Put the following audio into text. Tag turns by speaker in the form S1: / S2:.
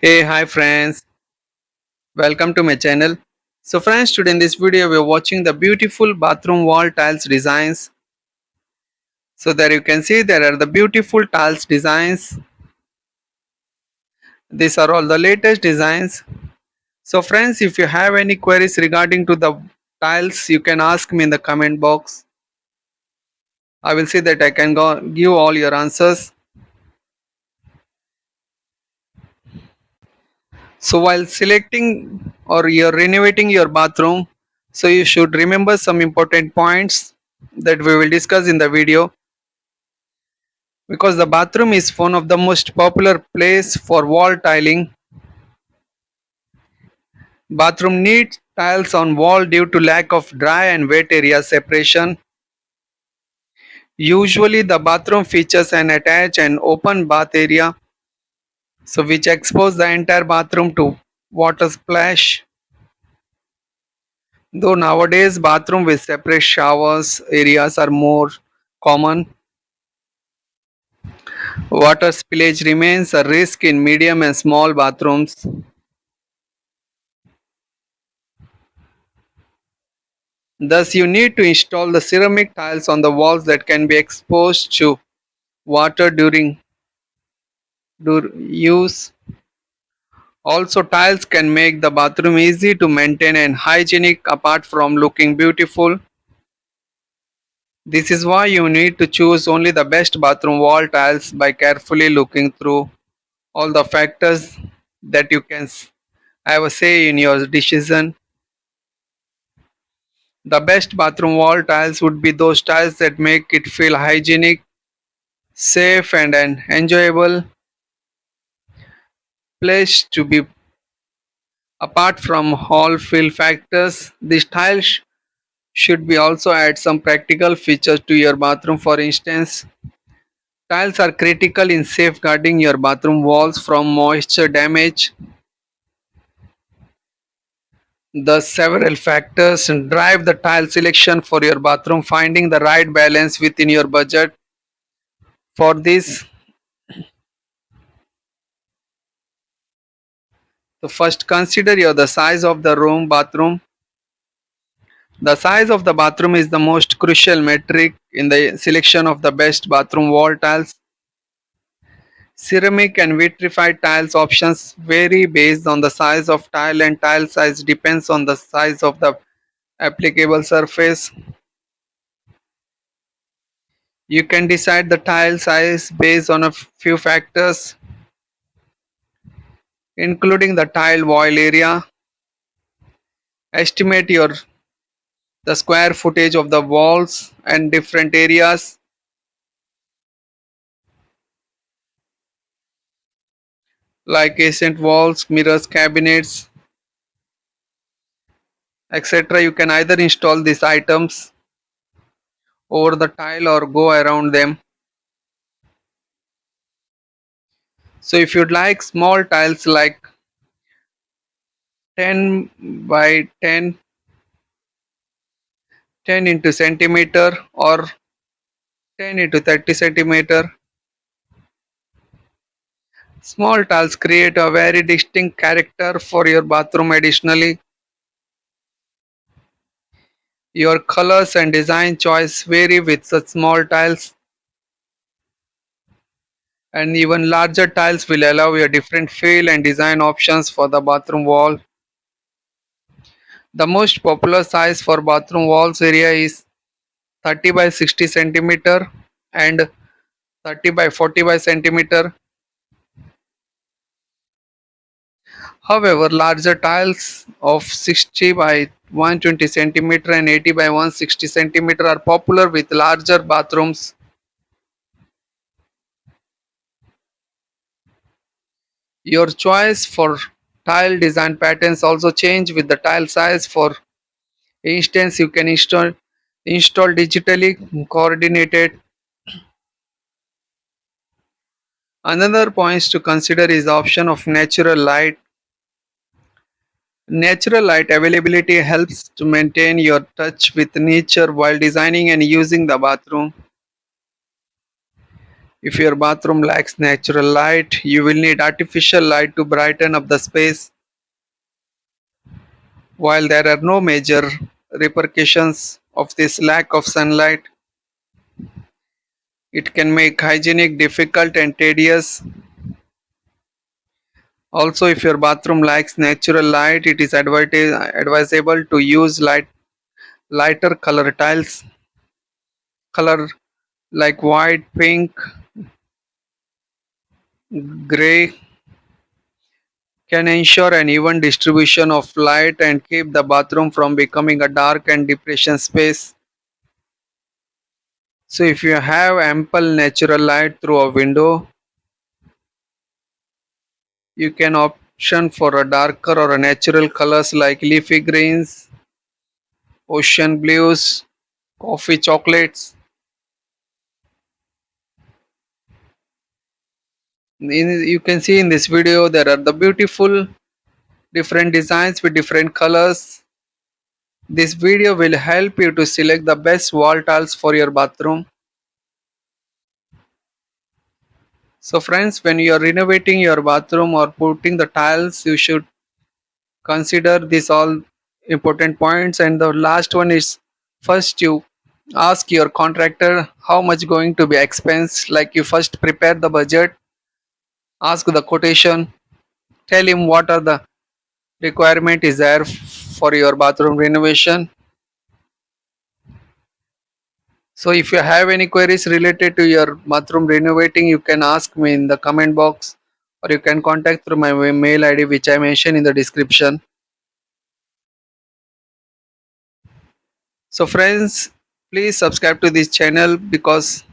S1: Hey, hi friends, welcome to my channel. So friends, today in this video we are watching the beautiful bathroom wall tiles designs. So there you can see there are the beautiful tiles designs. These are all the latest designs. So friends, if you have any queries regarding to the tiles, you can ask me in the comment box. I will see that I can go give all your answers. So while selecting or you're renovating your bathroom, so you should remember some important points that we will discuss in the video. Because the bathroom is one of the most popular place for wall tiling. Bathroom needs tiles on wall due to lack of dry and wet area separation. Usually the bathroom features an attached and open bath area, so which expose the entire bathroom to water splash. Though nowadays bathroom with separate showers areas are more common, water spillage remains a risk in medium and small bathrooms. Thus, you need to install the ceramic tiles on the walls that can be exposed to water during use. Also, tiles can make the bathroom easy to maintain and hygienic apart from looking beautiful. This is why you need to choose only the best bathroom wall tiles by carefully looking through all the factors that you can have a say in your decision. The best bathroom wall tiles would be those tiles that make it feel hygienic, safe, and an enjoyable place to be. Apart from hall fill factors, the style should be also add some practical features to your bathroom. For instance, tiles are critical in safeguarding your bathroom walls from moisture damage. The several factors drive the tile selection for your bathroom, finding the right balance within your budget. For this, the first consider the size of the room bathroom. The size of the bathroom is the most crucial metric in the selection of the best bathroom wall tiles. Ceramic and vitrified tiles options vary based on the size of tile, and tile size depends on the size of the applicable surface. You can decide the tile size based on a few factors, including the tile wall area, estimate the square footage of the walls and different areas like accent walls, mirrors, cabinets, etc. You can either install these items over the tile or go around them. So if you'd like small tiles like 10 by 10, 10 into centimeter or 10 into 30 centimeter, small tiles create a very distinct character for your bathroom. Additionally, your colors and design choice vary with such small tiles, and even larger tiles will allow you a different feel and design options for the bathroom wall. The most popular size for bathroom walls area is 30 by 60 centimeter and 30 by 40 by centimeter. However, larger tiles of 60 by 120 centimeter and 80 by 160 centimeter are popular with larger bathrooms. Your choice for tile design patterns also change with the tile size. For instance, you can install digitally coordinated. Another points to consider is the option of natural light. Natural light availability helps to maintain your touch with nature while designing and using the bathroom. If your bathroom lacks natural light, you will need artificial light to brighten up the space. While there are no major repercussions of this lack of sunlight, it can make hygienic difficult and tedious. Also, if your bathroom lacks natural light, it is advisable to use lighter color tiles. Color like white, pink, gray can ensure an even distribution of light and keep the bathroom from becoming a dark and depression space. So, if you have ample natural light through a window, you can option for a darker or a natural colors like leafy greens, ocean blues, coffee chocolates. You can see in this video there are the beautiful different designs with different colors. This video will help you to select the best wall tiles for your bathroom. So friends, when you are renovating your bathroom or putting the tiles, you should consider these all important points. And the last one is, first you ask your contractor how much going to be expense. Like you first prepare the budget, ask the quotation, tell him what are the requirement is there for your bathroom renovation. So if you have any queries related to your bathroom renovating, you can ask me in the comment box, or you can contact through my mail ID which I mentioned in the description. So friends, please subscribe to this channel because